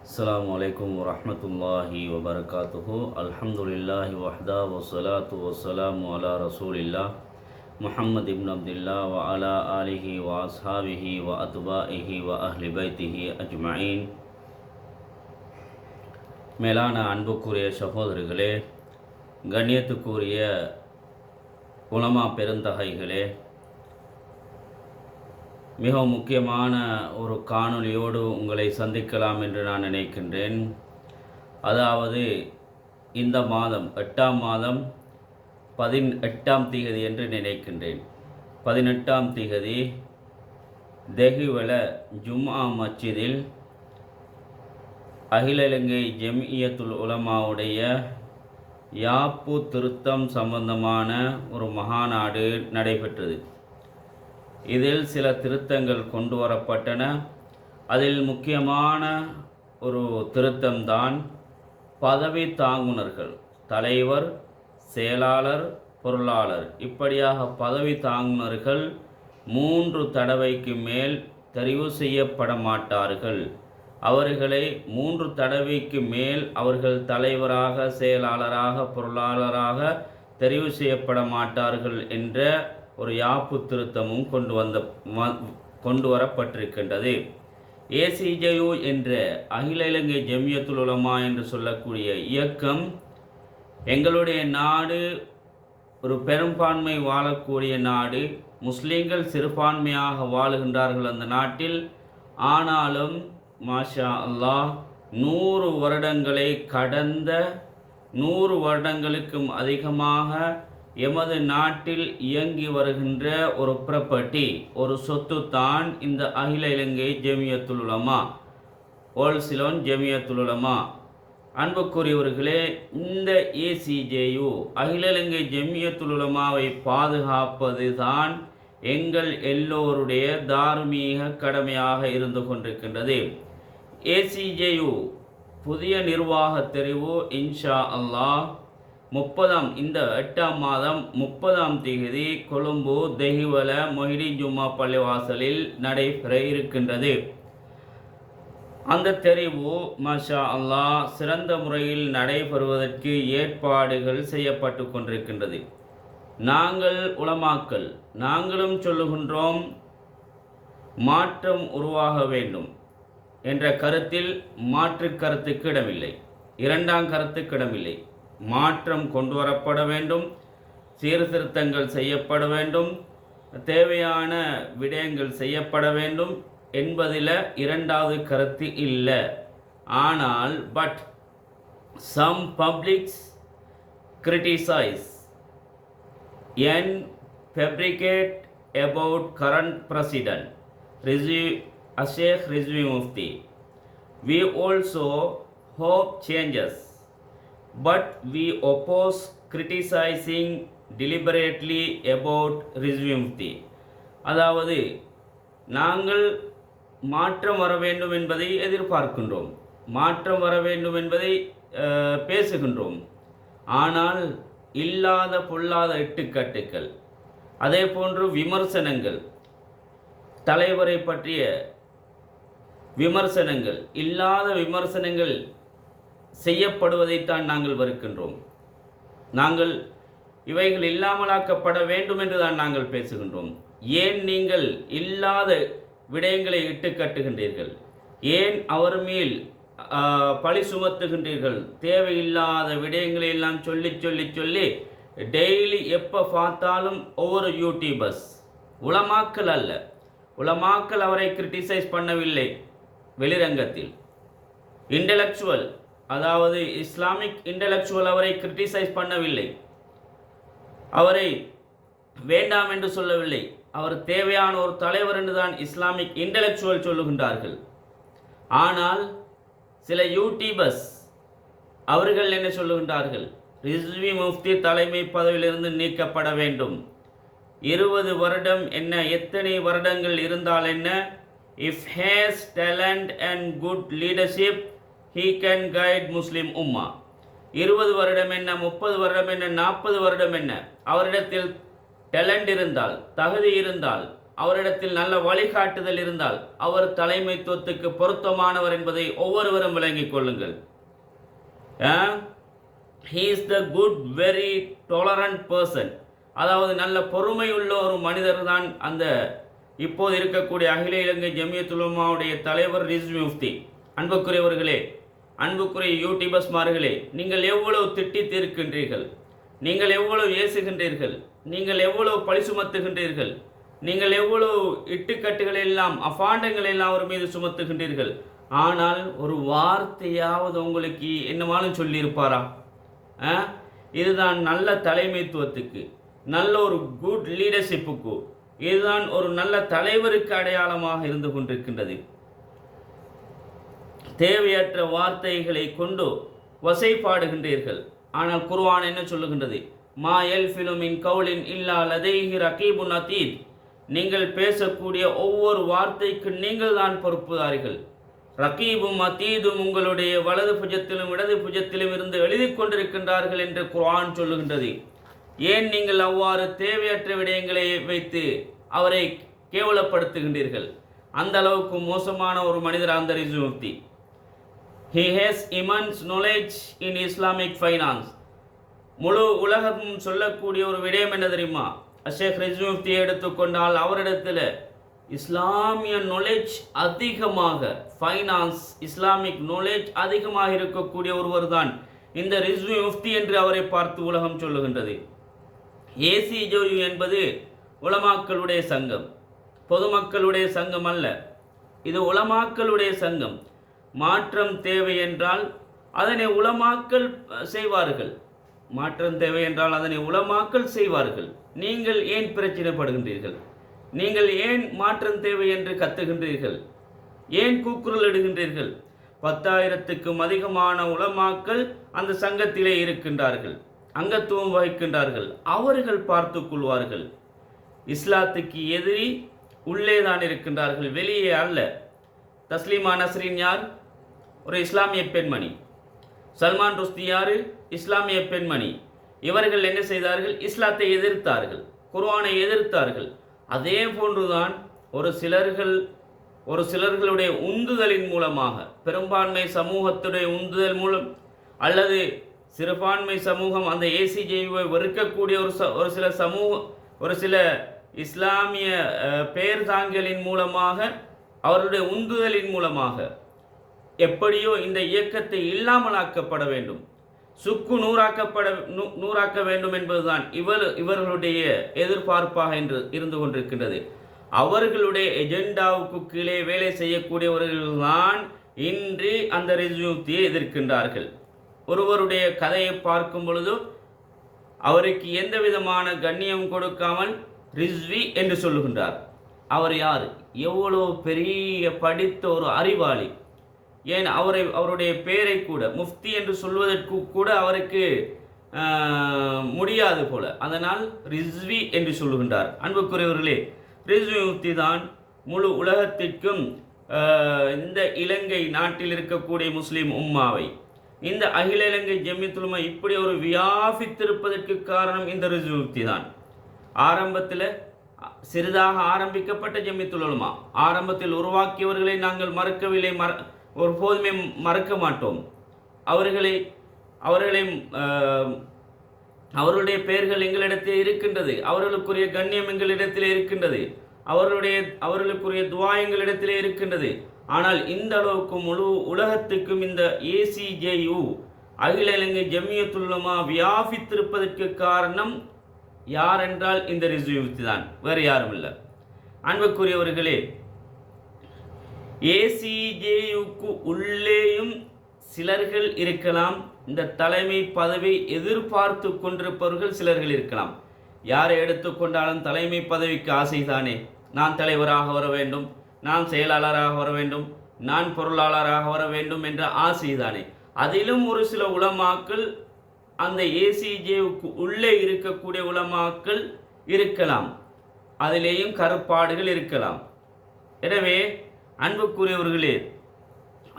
அஸ்ஸலாமு அலைக்கும் வரஹ்மத்துல்லாஹி வபரகாத்துஹு. அல்ஹம்துலில்லாஹி வஹ்தா வஸ்ஸலாத்து வஸ்ஸலாமு அலா ரசூலில்லாஹ் முஹம்மது இப்னு அப்துல்லாஹ் வ அலா ஆலிஹி வ அஸ்ஹாபிஹி வ அத்பாஇஹி வ அஹ்லி பைத்திஹி அஜ்மஈன். மேலான அன்புக்குரிய சகோதரர்களே, கண்ணியத்துக்குரிய உலமா பெருந்தகைகளே, மிக முக்கியமான ஒரு காணொளியோடு உங்களை சந்திக்கலாம் என்று நான் நினைக்கின்றேன். அதாவது இந்த மாதம் 8ஆம் மாதம் 18ஆம் திகதி என்று நினைக்கின்றேன். 18ஆம் திகதி தெஹிவல ஜும்ஆ மஸ்ஜிதில் அகில இலங்கை ஜம்இய்யத்துல் உலமாவுடைய யாப்பு திருத்தம் சம்பந்தமான ஒரு மகாநாடு நடைபெற்றது. இதில் சில திருத்தங்கள் கொண்டு வரப்பட்டன. அதில் முக்கியமான ஒரு திருத்தம்தான் பதவி தாங்குனர்கள், தலைவர், செயலாளர், பொருளாளர், இப்படியாக பதவி தாங்குனர்கள் 3 தடவைக்கு மேல் தெரிவு செய்யப்பட மாட்டார்கள். அவர்களை 3 தடவைக்கு மேல் அவர்கள் தலைவராக, செயலாளராக, பொருளாளராக தெரிவு செய்யப்பட மாட்டார்கள் என்ற ஒரு யாப்பு திருத்தமும் கொண்டு வரப்பட்டிருக்கின்றது. ஏசிஜேயு என்ற அகில இலங்கை ஜம்இய்யத்துல் உலமா என்று சொல்லக்கூடிய இயக்கம், எங்களுடைய நாடு ஒரு பெரும்பான்மை வாழக்கூடிய நாடு, முஸ்லீம்கள் சிறுபான்மையாக வாழுகின்றார்கள் அந்த நாட்டில். ஆனாலும் மாஷா அல்லாஹ் 100 வருடங்களை கடந்த 100 வருடங்களுக்கும் அதிகமாக எமது நாட்டில் இயங்கி வருகின்ற ஒரு ப்ராப்பர்ட்டி, ஒரு சொத்து தான் இந்த அகில இலங்கை ஜம்இய்யத்துல் உலமா, ஓல் சிலோன் ஜம்இய்யத்துல் உலமா. அன்புக்குரியவர்களே, இந்த ஏசிஜேயு அகில இலங்கை ஜம்இய்யத்துல் உலமாவை பாதுகாப்பது தான் எங்கள் எல்லோருடைய தார்மீக கடமையாக இருந்து கொண்டிருக்கின்றது. ஏசிஜேயு புதிய நிர்வாக தெரிவு இன்ஷா அல்லாஹ் இந்த 8ஆம் மாதம் 30ஆம் தேதி கொழும்பு தெஹிவல மொஹிடீன் ஜும்மா பள்ளிவாசலில் நடைபெற இருக்கின்றது. அந்த தெரிவு மாஷா அல்லாஹ் சிறந்த முறையில் நடைபெறுவதற்கு ஏற்பாடுகள் செய்யப்பட்டு கொண்டிருக்கின்றது. நாங்கள் உலமாக்கள், நாங்களும் சொல்லுகின்றோம், மாற்றம் உருவாக வேண்டும் என்ற கருத்தில் மாற்று கருத்துக்கு இடமில்லை, 2ஆம் கருத்துக்கு இடமில்லை. மாற்றம் கொண்டு வரப்பட வேண்டும், சீர்திருத்தங்கள் செய்யப்பட வேண்டும், தேவையான விடயங்கள் செய்யப்பட வேண்டும் என்பதில் 2வது கருத்து இல்லை. ஆனால் some publics criticize and fabricate about current president Sheikh Rizvi Mufti. We also hope changes, but we oppose criticizing deliberately about Rizvi Mufti. அதாவது நாங்கள் மாற்றம் வர வேண்டும் என்பதை எதிர்பார்க்கின்றோம், மாற்றம் வர வேண்டும் என்பதை பேசுகின்றோம். ஆனால் இல்லாத பொல்லாத இட்டுக்கட்டுக்கள், அதே போன்று விமர்சனங்கள், தலைவரை பற்றிய விமர்சனங்கள், இல்லாத விமர்சனங்கள் செய்யப்படுவதைத்தான் நாங்கள் வெறுக்கின்றோம். நாங்கள் இவைகள் இல்லாமலாக்கப்பட வேண்டும் என்று தான் நாங்கள் பேசுகின்றோம். ஏன் நீங்கள் இல்லாத விடயங்களை இட்டு கட்டுகின்றீர்கள்? ஏன் அவர் மேல் பழி சுமத்துகின்றீர்கள்? தேவையில்லாத விடயங்களை எல்லாம் சொல்லி சொல்லி சொல்லி டெய்லி எப்போ பார்த்தாலும் ஒவ்வொரு யூடியூபர்ஸ், உலமாக்கள் அல்ல, உலமாக்கள் அவரை கிரிட்டிசைஸ் பண்ணவில்லை வெளிரங்கத்தில், இன்டலெக்சுவல், அதாவது இஸ்லாமிக் இன்டலெக்சுவல் அவரை கிரிட்டிசைஸ் பண்ணவில்லை, அவரை வேண்டாம் என்று சொல்லவில்லை. அவர் தேவையான ஒரு தலைவர் என்று தான் இஸ்லாமிக் இன்டலெக்சுவல் சொல்லுகின்றார்கள். ஆனால் சில யூடியூபர்ஸ் அவர்கள் என்ன சொல்லுகின்றார்கள்? ரிஸ்வி முஃப்தி தலைமை பதவியிலிருந்து நீக்கப்பட வேண்டும். 20 வருடம் என்ன, எத்தனை வருடங்கள் இருந்தால் என்ன? If has talent and good leadership he can guide Muslim Ummah. 20 வருடம் என்ன, 30 வருடம் என்ன, 40 வருடம் என்ன, அவரிடத்தில் டேலண்ட் இருந்தால், தகுதி இருந்தால், அவரிடத்தில் நல்ல வழிகாட்டுதல் இருந்தால் அவர் தலைமைத்துவத்துக்கு பொருத்தமானவர் என்பதை ஒவ்வொருவரும் விளங்கிக் கொள்ளுங்கள். he is the good very tolerant person, அதாவது நல்ல பொறுமை உள்ள ஒரு மனிதர் தான் அந்த இப்போது இருக்கக்கூடிய அகில இலங்கை ஜமியத்துல் உலமாவுடைய தலைவர் ரிஸ்வி முஃப்தி. அன்புக்குரியவர்களே, அன்புக்குரிய யூடியூபர்ஸ்மார்களே, நீங்கள் எவ்வளவு திட்டி தீர்க்கின்றீர்கள், நீங்கள் எவ்வளவு ஏசுகின்றீர்கள், நீங்கள் எவ்வளவு பழி சுமத்துகின்றீர்கள், நீங்கள் எவ்வளவு இட்டுக்கட்டுகள் எல்லாம் அபாண்டங்கள் எல்லாம் அவர் மீது சுமத்துகின்றீர்கள். ஆனால் ஒரு வார்த்தையாவது உங்களுக்கு என்னமாலும் சொல்லியிருப்பாரா? இதுதான் நல்ல தலைமைத்துவத்துக்கு, நல்ல ஒரு குட் லீடர்ஷிப்புக்கு, இதுதான் ஒரு நல்ல தலைவருக்கு அடையாளமாக இருந்து கொண்டிருக்கின்றது. தேவையற்ற வார்த்தைகளை கொண்டு வசைப்பாடுகின்றீர்கள். ஆனால் குர்ஆன் என்ன சொல்லுகின்றது? மா யல்ஃபிலு மின் கௌலின் இல்லா லதைஹி ரகீபுன் அதீத், நீங்கள் பேசக்கூடிய ஒவ்வொரு வார்த்தைக்கு நீங்கள் தான் பொறுப்புதாரிகள். ரகீபும் அதீதும் உங்களுடைய வலது புஜத்திலும் இடது புஜத்திலும் இருந்து எழுதி கொண்டிருக்கின்றார்கள் என்று குர்ஆன் சொல்லுகின்றது. ஏன் நீங்கள் அவ்வாறு தேவையற்ற விடயங்களை வைத்து அவரை கேவலப்படுத்துகின்றீர்கள்? அந்த அளவுக்கு மோசமான ஒரு மனிதர் அந்த Rizvi Mufti. He has immense knowledge in Islamic finance. முழு உலகமும் சொல்லக்கூடிய ஒரு விடயம் என்ன தெரியுமா? ஷேக் ரிஸ்வி முஃப்தியை எடுத்துக்கொண்டால் அவரிடத்தில் இஸ்லாமிய நாலேஜ் அதிகமாக, ஃபைனான்ஸ் இஸ்லாமிக் நாலேஜ் அதிகமாக இருக்கக்கூடிய ஒருவர் தான் இந்த ரிஸ்வி முஃப்தி என்று அவரை பார்த்து உலகம் சொல்லுகின்றது. ஏசிஜேயு என்பது உலமாக்களுடைய சங்கம், பொதுமக்களுடைய சங்கம் அல்ல. இது உலமாக்களுடைய சங்கம். மாற்றம் தேவை என்றால் அதனை உலமாக்கள் செய்வார்கள். மாற்றம் தேவை என்றால் அதனை உலமாக்கள் செய்வார்கள். நீங்கள் ஏன் பிரச்சனைப்படுகின்றீர்கள்? நீங்கள் ஏன் மாற்றம் தேவை என்று கத்துகின்றீர்கள்? ஏன் கூக்குரல் இடுகின்றீர்கள்? 10,000க்கும் அதிகமான உலமாக்கள் அந்த சங்கத்திலே இருக்கின்றார்கள், அங்கத்துவம் வகிக்கின்றார்கள். அவர்கள் பார்த்து கொள்வார்கள். இஸ்லாத்துக்கு எதிரி உள்ளே தான் இருக்கின்றார்கள், வெளியே அல்ல. தஸ்லீமா நஸ்ரீன் யார்? ஒரு இஸ்லாமிய பெண்மணி. சல்மான் ருஷ்தி யார்? இஸ்லாமிய பெண்மணி. இவர்கள் என்ன செய்தார்கள்? இஸ்லாத்தை எதிர்த்தார்கள், குர்ஆனை எதிர்த்தார்கள். அதே போன்றுதான் ஒரு சிலர்களுடைய உந்துதலின் மூலமாக, பெரும்பான்மை சமூகத்துடைய உந்துதல் மூலம் அல்லது சிறுபான்மை சமூகம் அந்த ஏசிஜேயுவை வெறுக்கக்கூடிய ஒரு சில இஸ்லாமிய பெயர் தாங்கலின் மூலமாக, அவருடைய உந்துதலின் மூலமாக எப்படியோ இந்த இயக்கத்தை இல்லாமலாக்கப்பட வேண்டும், சுக்கு நூறாக்க வேண்டும் என்பதுதான் இவர்களுடைய எதிர்பார்ப்பாக இருந்து கொண்டிருக்கின்றது. அவர்களுடைய எஜெண்டாவுக்கு கீழே வேலை செய்யக்கூடியவர்கள்தான் இன்று அந்த ரிஸ்வி முஃப்தியை எதிர்க்கின்றார்கள். ஒருவருடைய கதையை பார்க்கும் பொழுது அவருக்கு எந்த விதமான கண்ணியம் கொடுக்காமல் ரிஸ்வி என்று சொல்லுகின்றார். அவர் யார்? எவ்வளோ பெரிய படித்த ஒரு அறிவாளி. ஏன் அவருடைய பெயரை கூட முஃப்தி என்று சொல்வதற்கு கூட அவருக்கு முடியாது போல, அதனால் ரிஸ்வி என்று சொல்லுகின்றார். அன்புக்குரியவர்களே, ரிஸ்வி முஃப்தி தான் முழு உலகத்திற்கும் இந்த இலங்கை நாட்டில் இருக்கக்கூடிய முஸ்லீம் உம்மாவை, இந்த அகில இலங்கை ஜமியத்துல் உலமா இப்படி ஒரு வியாபித்திருப்பதற்கு காரணம் இந்த ரிஸ்வி முஃப்தி தான். ஆரம்பத்தில் சிறிதாக ஆரம்பிக்கப்பட்ட ஜமியத்துல் உலமா, ஆரம்பத்தில் உருவாக்கியவர்களை நாங்கள் மறக்கவில்லை, ஒருபோதுமே மறக்க மாட்டோம். அவர்களுடைய பெயர்கள் எங்களிடத்தில் இருக்கின்றது, அவர்களுக்குரிய கண்ணியம் எங்களிடத்தில் இருக்கின்றது, அவர்களுக்குரிய துஆ எங்களிடத்திலே இருக்கின்றது. ஆனால் இந்த அளவுக்கு முழு உலகத்துக்கும் இந்த ஏசிஜேயு அகில இலங்கை ஜமியத்துல் உலமா வியாபித்திருப்பதற்கு காரணம் யார் என்றால் இந்த ரிஸ்வி முஃப்தி தான், வேறு யாரும் இல்லை. அன்புக்குரியவர்களே, ஏசிஜேயுக்கு உள்ளேயும் சிலர்கள் இருக்கலாம், இந்த தலைமை பதவி எதிர்பார்த்து கொண்டிருப்பவர்கள் சிலர்கள் இருக்கலாம். யாரை எடுத்துக்கொண்டாலும் தலைமை பதவிக்கு ஆசைதானே. நான் தலைவராக வர வேண்டும், நான் செயலாளராக வர வேண்டும், நான் பொருளாளராக வர வேண்டும் என்ற ஆசைதானே. அதிலும் ஒரு சில உலமாக்கள், அந்த ஏசிஜேவுக்கு உள்ளே இருக்கக்கூடிய உலமாக்கள் இருக்கலாம், அதிலேயும் கருப்பாடுகள் இருக்கலாம். எனவே அன்புக்குரியவர்களே,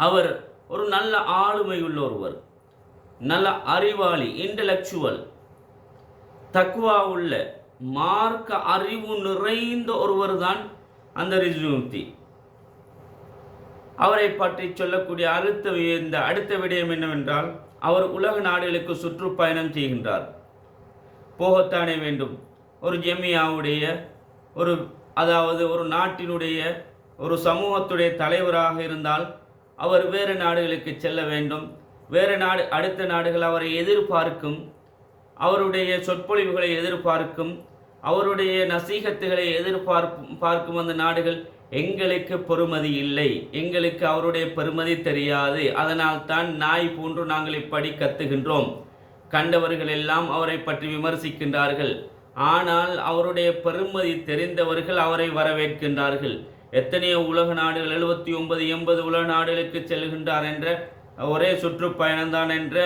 அவர் ஒரு நல்ல ஆளுமை உள்ள ஒருவர், நல்ல அறிவாளி, இன்டலெக்சுவல், தக்வா உள்ள, மார்க்க அறிவு நிறைந்த ஒருவர் தான் அந்த ரிஸ்வி முஃப்தி. அவரை பற்றி சொல்லக்கூடிய அடுத்த விடயம் என்னவென்றால், அவர் உலக நாடுகளுக்கு சுற்றுப்பயணம் செய்கின்றார். போகத்தானே வேண்டும். ஒரு ஜெமியாவுடைய ஒரு நாட்டினுடைய ஒரு சமூகத்துடைய தலைவராக இருந்தால் அவர் வேறு நாடுகளுக்கு செல்ல வேண்டும். அடுத்த நாடுகள் அவரை எதிர்பார்க்கும், அவருடைய சொற்பொழிவுகளை எதிர்பார்க்கும், அவருடைய நசீகத்துகளை எதிர்பார்க்கும் அந்த நாடுகள். எங்களுக்கு பொறுமதி இல்லை, எங்களுக்கு அவருடைய பெருமதி தெரியாது, அதனால் தான் நாய் போன்று நாங்கள் இப்படி கத்துகின்றோம். கண்டவர்கள் எல்லாம் அவரை பற்றி விமர்சிக்கின்றார்கள், ஆனால் அவருடைய பெருமதி தெரிந்தவர்கள் அவரை வரவேற்கின்றார்கள். எத்தனையோ உலக நாடுகள் 79 80 உலக நாடுகளுக்கு செல்கின்றார் என்ற ஒரே சுற்றுப்பயணம்தான் என்ற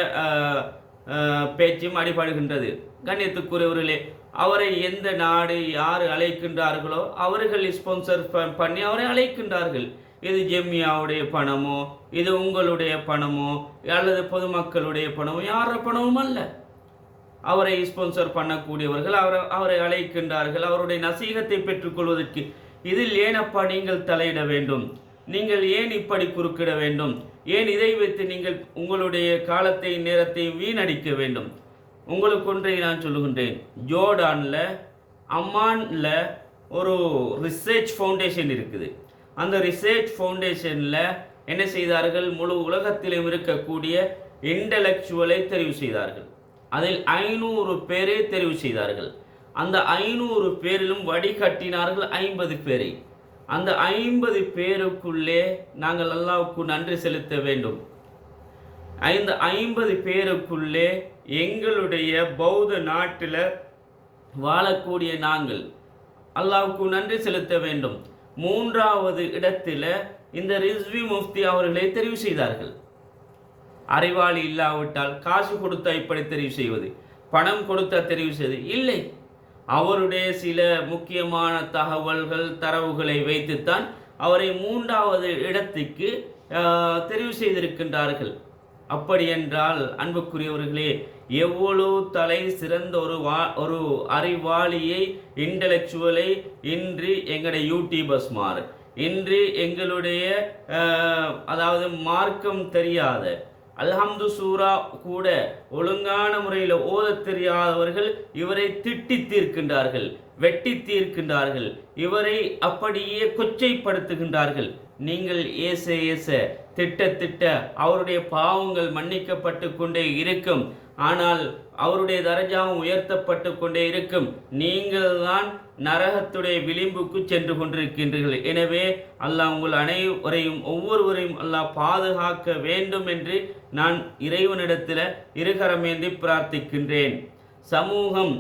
பேச்சும் அடிபடுகின்றது. கண்ணியத்துக்குரியவர்களே, அவரை எந்த நாடு யார் அழைக்கின்றார்களோ அவர்கள் ஸ்பான்சர் பண்ணி அவரை அழைக்கின்றார்கள். இது ஜெமியாவுடைய பணமோ, இது உங்களுடைய பணமோ, அல்லது பொதுமக்களுடைய பணமோ, யார பணமும் அல்ல. அவரை ஸ்பான்சர் பண்ணக்கூடியவர்கள் அவரை அழைக்கின்றார்கள் அவருடைய நசீகத்தை பெற்றுக்கொள்வதற்கு. இதில் ஏனப்பா நீங்கள் தலையிட வேண்டும்? நீங்கள் ஏன் இப்படி குறுக்கிட வேண்டும்? ஏன் இதை வைத்து நீங்கள் உங்களுடைய காலத்தை நேரத்தை வீணடிக்க வேண்டும்? உங்களுக்கு ஒன்றை நான் சொல்லுகின்றேன். ஜோர்டானில் அம்மானில் ஒரு ரிசர்ச் ஃபவுண்டேஷன் இருக்குது. அந்த ரிசர்ச் ஃபவுண்டேஷனில் என்ன செய்தார்கள்? முழு உலகத்திலும் இருக்கக்கூடிய இன்டலெக்சுவலை தெரிவு செய்தார்கள். அதில் 500 பேரை தெரிவு செய்தார்கள். அந்த 500 பேரிலும் வடிகட்டினார்கள் 50 பேரை. அந்த 50 பேருக்குள்ளே நாங்கள் அல்லாஹ்வுக்கு நன்றி செலுத்த வேண்டும். இந்த 50 பேருக்குள்ளே எங்களுடைய பௌத்த நாட்டில் வாழக்கூடிய நாங்கள் அல்லாஹ்வுக்கு நன்றி செலுத்த வேண்டும். 3வது இடத்தில் இந்த ரிஸ்வி முஃப்தி அவர்களை தெரிவு செய்தார்கள். அறிவாளி இல்லாவிட்டால் காசு கொடுத்தா இப்படி தெரிவு செய்வது, பணம் கொடுத்தா தெரிவு செய்வது இல்லை. அவருடைய சில முக்கியமான தகவல்கள் தரவுகளை வைத்துத்தான் அவரை 3வது இடத்துக்கு தெரிவு செய்திருக்கின்றார்கள். அப்படி என்றால் அன்புக்குரியவர்களே, எவ்வளவு தலை சிறந்த ஒரு அறிவாளியை, இன்டலெக்சுவலை இன்று எங்களுடைய யூடியூபர்ஸ் இன்று எங்களுடைய மார்க்கம் தெரியாத, அல்ஹம்து சூரா கூட ஒழுங்கான முறையில் ஓத தெரியாதவர்கள் இவரை திட்டி தீர்க்கின்றார்கள், வெட்டி தீர்க்கின்றார்கள், இவரை அப்படியே கொச்சைப்படுத்துகின்றார்கள். நீங்கள் ஏச திட்ட அவருடைய பாவங்கள் மன்னிக்கப்பட்டு கொண்டே இருக்கும். ஆனால் அவருடைய தரஜாவும் உயர்த்தப்பட்டு கொண்டே இருக்கும். நீங்கள் தான் நரகத்துடைய விளிம்புக்கு சென்று கொண்டிருக்கின்றீர்கள். எனவே அல்லாஹ் உங்கள் அனைவரையும் ஒவ்வொருவரையும் அல்லாஹ் பாதுகாக்க வேண்டும் என்று நான் இறைவனிடத்தில் இருகரமேந்தி பிரார்த்திக்கின்றேன். சமூகம்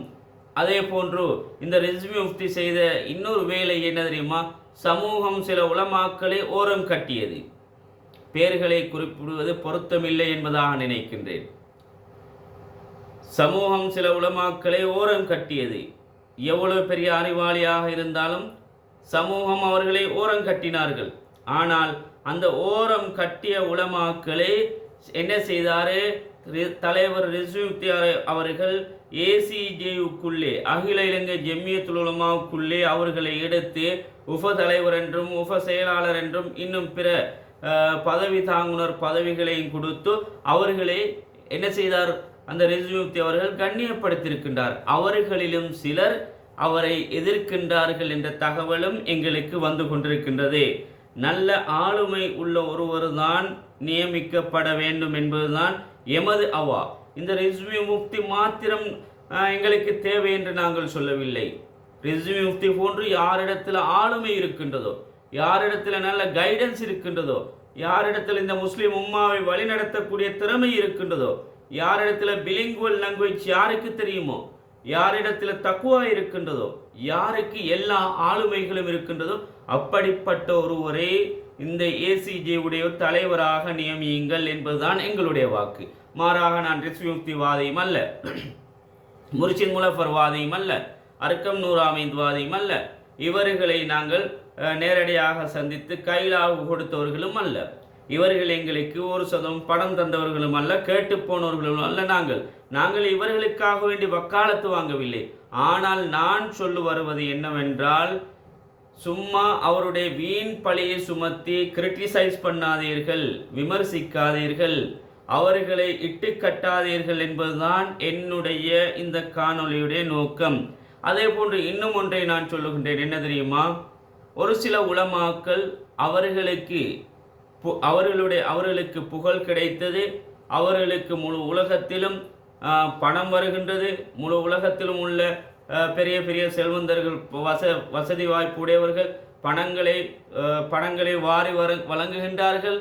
அதே போன்று இந்த ரிஸ்வி முஃப்தி செய்த இன்னொரு வேலை என்ன தெரியுமா? சமூகம் சில உலமாக்களை ஓரம் கட்டியது. பெயர்களை குறிப்பிடுவது பொருத்தமில்லை என்பதாக நினைக்கின்றேன். சமூகம் சில உலமாக்களை ஓரம் கட்டியது. எவ்வளவு பெரிய அறிவாளியாக இருந்தாலும் சமூகம் அவர்களை ஓரம் கட்டினார்கள். ஆனால் அந்த ஓரம் கட்டிய உலமாக்களை என்ன செய்தாரு? தலைவர் ரிஸ்வி முஃப்தி அவர்கள் ஏசிஜேவுக்குள்ளே, அகில இலங்கை ஜெமியத்துல் உலமாவுக்குள்ளே அவர்களை எடுத்து உப தலைவர் என்றும் உப செயலாளர் என்றும் இன்னும் பிற பதவி தாங்குனர் பதவிகளையும் கொடுத்து அவர்களை என்ன செய்தார்? அந்த ரிஸ்வி முஃப்தி அவர்கள் கண்ணியப்படுத்தியிருக்கின்றார். அவர்களிலும் சிலர் அவரை எதிர்க்கின்றார்கள் என்ற தகவலும் எங்களுக்கு வந்து கொண்டிருக்கின்றது. நல்ல ஆளுமை உள்ள ஒருவர் தான் நியமிக்கப்பட வேண்டும் என்பதுதான் எமது அவா. இந்த ரிஸ்வி முஃப்தி மாத்திரம் எங்களுக்கு தேவை என்று நாங்கள் சொல்லவில்லை. ரிஸ்வி முஃப்தி போன்று யாரிடத்தில் ஆளுமை இருக்கின்றதோ, யாரிடத்தில் நல்ல கைடன்ஸ் இருக்கின்றதோ, யாரிடத்தில் இந்த முஸ்லிம் உம்மாவை வழிநடத்தக்கூடிய திறமை இருக்கின்றதோ, யாரிடத்தில் பிலிங்குவல் லாங்குவேஜ் யாருக்கு தெரியுமோ, யாரிடத்தில் தக்குவா இருக்கின்றதோ, யாருக்கு எல்லா ஆளுமைகளும் இருக்கின்றதோ அப்படிப்பட்ட ஒருவரே இந்த ஏசிஜே உடைய தலைவராக நியமியுங்கள் என்பதுதான் எங்களுடைய வாக்கு. மாறாக நான் ரிஸ்வி முஃப்தி வாதியும் அல்ல, முர்ஷித் முலஃபர் வாதியும் அல்ல, அர்க்கம் நூராமீத் வாதியும் அல்ல. இவர்களை நாங்கள் நேரடியாக சந்தித்து கைலாக கொடுத்தவர்களும் அல்ல. இவர்கள் எங்களுக்கு ஒரு சதம் பணம் தந்தவர்களும் அல்ல, கேட்டு போனவர்களும் அல்ல. நாங்கள் இவர்களுக்காக வேண்டி வக்காலத்து வாங்கவில்லை. ஆனால் நான் சொல்ல வருவது என்னவென்றால், சும்மா அவருடைய வீண் பழியை சுமத்தி கிரிட்டிசைஸ் பண்ணாதீர்கள், விமர்சிக்காதீர்கள், அவர்களை இட்டு கட்டாதீர்கள் என்பதுதான் என்னுடைய இந்த காணொளியுடைய நோக்கம். அதே போன்று இன்னும் ஒன்றை நான் சொல்லுகின்றேன். என்ன தெரியுமா? ஒரு சில உலமாக்கள் அவர்களுக்கு புகழ் கிடைத்தது, அவர்களுக்கு முழு உலகத்திலும் பணம் வருகின்றது, முழு உலகத்திலும் உள்ள பெரிய பெரிய செல்வந்தர்கள், வசதி வாய்ப்பு உடையவர்கள் பணங்களை வாரி வழங்குகின்றார்கள்.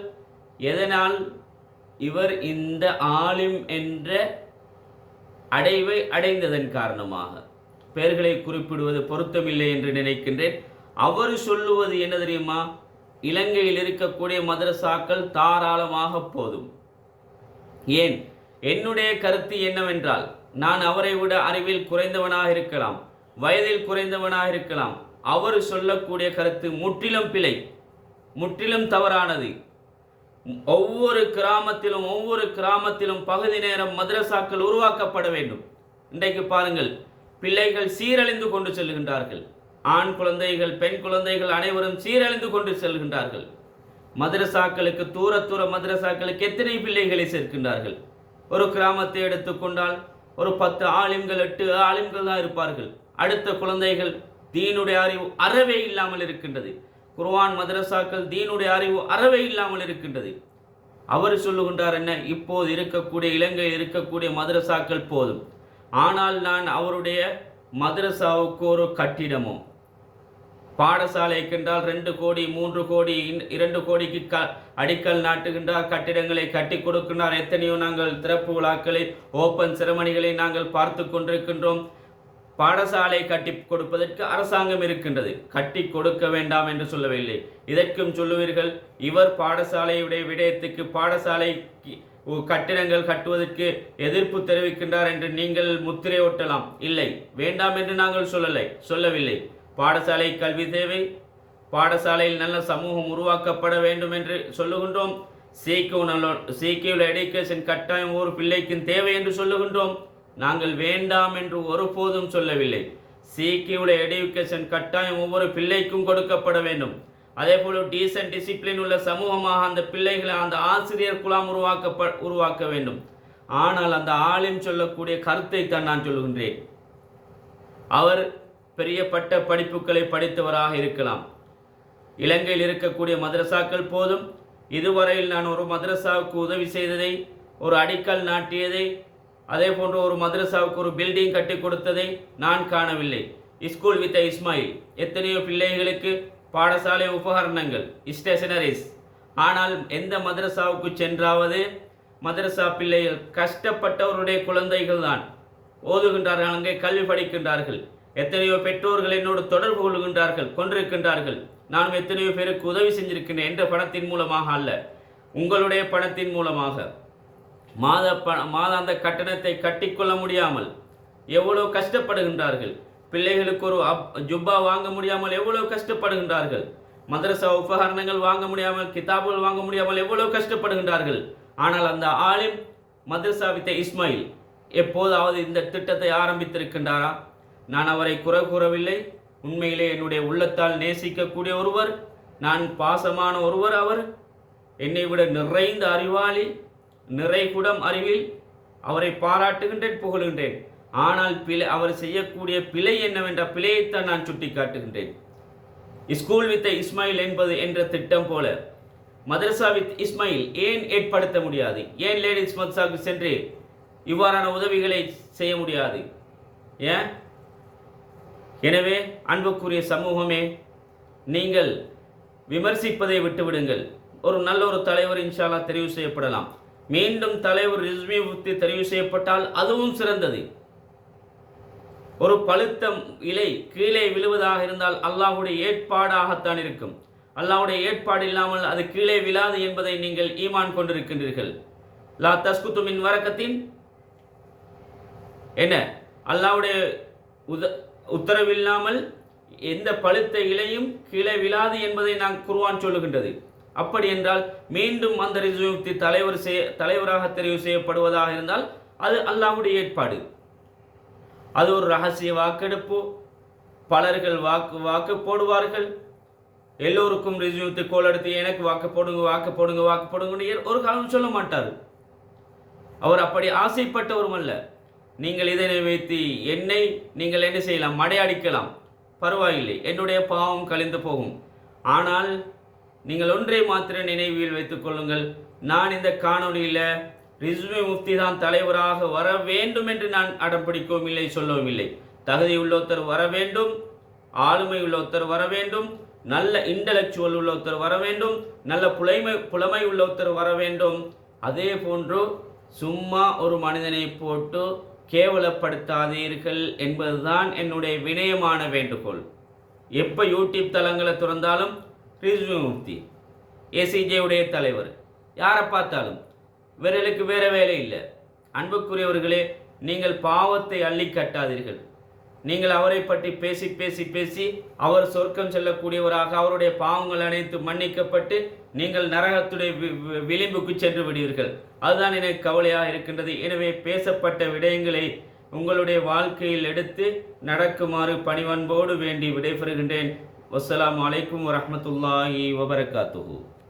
எதனால்? இவர் இந்த ஆலிம் என்ற அடைவை அடைந்ததன் காரணமாக. பெயர்களை குறிப்பிடுவது பொருத்தமில்லை என்று நினைக்கின்றேன். அவர் சொல்லுவது என்ன தெரியுமா? இலங்கையில் இருக்கக்கூடிய மதரசாக்கள் தாராளமாக போதும். ஏன்? என்னுடைய கருத்து என்னவென்றால், நான் அவரை விட அறிவில் குறைந்தவனாக இருக்கலாம், வயதில் குறைந்தவனாக இருக்கலாம். அவர் சொல்லக்கூடிய கருத்து முற்றிலும் பிழை, முற்றிலும் தவறானது. ஒவ்வொரு கிராமத்திலும் பகுதி நேரம் மதரசாக்கள் உருவாக்கப்பட வேண்டும். இன்றைக்கு பாருங்கள், பிள்ளைகள் சீரழிந்து கொண்டு செல்கின்றார்கள். ஆண் குழந்தைகள், பெண் குழந்தைகள் அனைவரும் சீரழிந்து கொண்டு செல்கின்றார்கள். மதரசாக்களுக்கு தூர மதரசாக்களுக்கு எத்தனை பிள்ளைகளை சேர்க்கின்றார்கள்? ஒரு கிராமத்தை எடுத்துக்கொண்டால் ஒரு 10 ஆலிம்கள் 8 ஆலிம்கள் தான் இருப்பார்கள். அடுத்த குழந்தைகள் தீனுடைய அறிவு அறவே இல்லாமல் இருக்கின்றது. குர்ஆன் மதரசாக்கள் தீனுடைய அறிவு அறவே இல்லாமல் இருக்கின்றது. அவர் சொல்லுகின்றார் என்ன? இப்போது இருக்கக்கூடிய இலங்கையில் இருக்கக்கூடிய மதரசாக்கள் போதும். ஆனால் நான் அவருடைய மதரசாவுக்கு ஒரு கட்டிடமோ, பாடசாலைக்கென்றால் 2 கோடி 3 கோடி 2 கோடிக்கு அடிக்கல் நாட்டுகின்றார், கட்டிடங்களை கட்டி கொடுக்கின்றார். எத்தனையோ நாங்கள் திறப்பு விழாக்களை, ஓப்பன் செரமனிகளை நாங்கள் பார்த்து கொண்டிருக்கின்றோம். பாடசாலை கட்டி கொடுப்பதற்கு அரசாங்கம் இருக்கின்றது, கட்டி கொடுக்க வேண்டாம் என்று சொல்லவில்லை. இதற்கும் சொல்லுவீர்கள், இவர் பாடசாலையுடைய விடயத்துக்கு, பாடசாலை கட்டிடங்கள் கட்டுவதற்கு எதிர்ப்பு தெரிவிக்கின்றார் என்று நீங்கள் முத்திரை ஒட்டலாம். இல்லை, வேண்டாம் என்று நாங்கள் சொல்லவில்லை. பாடசாலை கல்வி தேவை, பாடசாலையில் நல்ல சமூகம் உருவாக்கப்பட வேண்டும் என்று சொல்லுகின்றோம். சீக்கிய எடுகேஷன் கட்டாயம் ஒரு பிள்ளைக்கும் தேவை என்று சொல்லுகின்றோம். நாங்கள் வேண்டாம் என்று ஒருபோதும் சொல்லவில்லை. சீக்கிய எடுகேஷன் கட்டாயம் ஒவ்வொரு பிள்ளைக்கும் கொடுக்கப்பட வேண்டும். அதே போல டீசன்ட் டிசிப்ளின் உள்ள சமூகமாக அந்த பிள்ளைகளை, அந்த ஆசிரியர் குலாம் உருவாக்க வேண்டும். ஆனால் அந்த ஆலிம் சொல்லக்கூடிய கருத்தை தான் நான் சொல்லுகின்றேன். அவர் பெரிய பட்ட படிப்புகளை படித்தவராக இருக்கலாம். இலங்கையில் இருக்கக்கூடிய மதரசாக்கள் போதும். இதுவரையில் நான் ஒரு மதரசாவுக்கு உதவி செய்ததை, ஒரு அடிக்கல் நாட்டியதை, அதே போன்று ஒரு மதரசாவுக்கு ஒரு பில்டிங் கட்டி கொடுத்ததை நான் காணவில்லை. ஸ்கூல் வித் இஸ்மாயில் எத்தனையோ பிள்ளைகளுக்கு பாடசாலை உபகரணங்கள், ஸ்டேஷனரிஸ். ஆனால் எந்த மதரசாவுக்கு சென்றாவது மதரசா பிள்ளைகள் கஷ்டப்பட்டவருடைய குழந்தைகள் தான் ஓதுகின்றார்கள், அங்கே கல்வி படிக்கின்றார்கள். எத்தனையோ பெற்றோர்கள் என்னோடு தொடர்பு கொண்டிருக்கின்றார்கள். நான் எத்தனையோ பேருக்கு உதவி செஞ்சிருக்கின்றேன். என்ற பணத்தின் மூலமாக அல்ல, உங்களுடைய பணத்தின் மூலமாக. மாதாந்த கட்டணத்தை கட்டிக்கொள்ள முடியாமல் எவ்வளவு கஷ்டப்படுகின்றார்கள். பிள்ளைகளுக்கு ஒரு ஜுப்பா வாங்க முடியாமல் எவ்வளவு கஷ்டப்படுகின்றார்கள். மதரசா உபகரணங்கள் வாங்க முடியாமல், கிதாபுகள் வாங்க முடியாமல் எவ்வளவு கஷ்டப்படுகின்றார்கள். ஆனால் அந்த ஆலிம் மதரசா வித் இஸ்மாயில் எப்போதாவது இந்த திட்டத்தை ஆரம்பித்திருக்கின்றாரா? நான் அவரை குறை கூறவில்லை. உண்மையிலே என்னுடைய உள்ளத்தால் நேசிக்கக்கூடிய ஒருவர், நான் பாசமான ஒருவர். அவர் என்னை விட நிறைந்த அறிவாளி, நிறைகுடம் அறிவில். அவரை பாராட்டுகின்றேன், புகழுகின்றேன். ஆனால் அவர் செய்யக்கூடிய பிழை என்னவென்ற பிழையைத்தான் நான் சுட்டி காட்டுகின்றேன். ஸ்கூல் வித் இஸ்மாயில் என்பது என்ற திட்டம் போல மதரசா வித் இஸ்மாயில் ஏன் ஏற்படுத்த முடியாது? ஏன் லேடிஸ் மதரசாவுக்கு சென்று இவ்வாறான உதவிகளை செய்ய முடியாது? ஏன்? எனவே அன்புக்குரிய சமூகமே, நீங்கள் விமர்சிப்பதை விட்டுவிடுங்கள். ஒரு நல்ல ஒரு தலைவர் இன்ஷா அல்லாஹ் தெரிவு செய்யப்படலாம். மீண்டும் தலைவர் ரிஸ்வி முஃப்தி தெரிவு செய்யப்பட்டால் அதுவும் சிறந்தது. ஒரு பழுத்த இலை கீழே விழுவதாக இருந்தால் அல்லாஹ்வுடைய ஏற்பாடாகத்தான் இருக்கும். அல்லாஹ்வுடைய ஏற்பாடு இல்லாமல் அது கீழே விழாது என்பதை நீங்கள் ஈமான் கொண்டிருக்கின்றீர்கள். லா தஸ்குத்து மின் வரக்கத்தின் என்ன? அல்லாஹ்வுடைய உத்தரவில்லாமல் எந்த பழுத்த இலையும் கீழே விழாது என்பதை நான் குர்ஆன் சொல்லுகின்றது. அப்படி என்றால் மீண்டும் அந்த ரிஸ்வி முஃப்தி தலைவராக தெரிவு செய்யப்படுவதாக இருந்தால் அது அல்லாஹ்வுடைய ஏற்பாடு. அது ஒரு ரகசிய வாக்கெடுப்பு. பலர்கள் வாக்கு போடுவார்கள். எல்லோருக்கும் ரிஜியூத்து கோல் எடுத்து எனக்கு வாக்கு போடுங்க வாக்கு போடுங்க வாக்கு போடுங்கன்னு ஒரு காலம் சொல்ல மாட்டார். அவர் அப்படி ஆசைப்பட்டவரும் அல்ல. நீங்கள் இதனை வைத்து என்னை நீங்கள் என்ன செய்யலாம், மடையடிக்கலாம், பரவாயில்லை, என்னுடைய பாவம் கழிந்து போகும். ஆனால் நீங்கள் ஒன்றை மாத்திரம் நினைவில் வைத்துக் கொள்ளுங்கள், நான் இந்த காணொலியில் ரிஸ்வி முஃப்தி தான் தலைவராக வர வேண்டும் என்று நான் அடம் பிடிக்கவும் இல்லை, சொல்லவும் இல்லை. தகுதி உள்ளொருத்தர் வர வேண்டும், ஆளுமை உள்ளொருத்தர் வர வேண்டும், நல்ல இன்டலெக்சுவல் உள்ளொருத்தர் வர வேண்டும், நல்ல புலமை உள்ளொருத்தர் வர வேண்டும். அதே போன்று சும்மா ஒரு மனிதனை போட்டு கேவலப்படுத்தாதீர்கள் என்பதுதான் என்னுடைய வினயமான வேண்டுகோள். எப்போ யூடியூப் தளங்களை திறந்தாலும் ரிஸ்வி முஃப்தி, ஏசிஜேவுடைய தலைவர், யாரை பார்த்தாலும் விரலுக்கு வேறு வேலை இல்லை. அன்புக்குரியவர்களே, நீங்கள் பாவத்தை அள்ளி கட்டாதீர்கள். நீங்கள் அவரை பற்றி பேசி பேசி பேசி அவர் சொர்க்கம் செல்லக்கூடியவராக, அவருடைய பாவங்கள் அனைத்து மன்னிக்கப்பட்டு நீங்கள் நரகத்துடைய விளிம்புக்கு சென்று விடுவீர்கள். அதுதான் எனக்கு கவலையாக இருக்கின்றது. எனவே பேசப்பட்ட விடயங்களை உங்களுடைய வாழ்க்கையில் எடுத்து நடக்குமாறு பணிவன்போடு வேண்டி விடைபெறுகின்றேன். வஸ்ஸலாமு அலைக்கும் வரஹ்மத்துல்லாஹி வபரகாத்துஹு.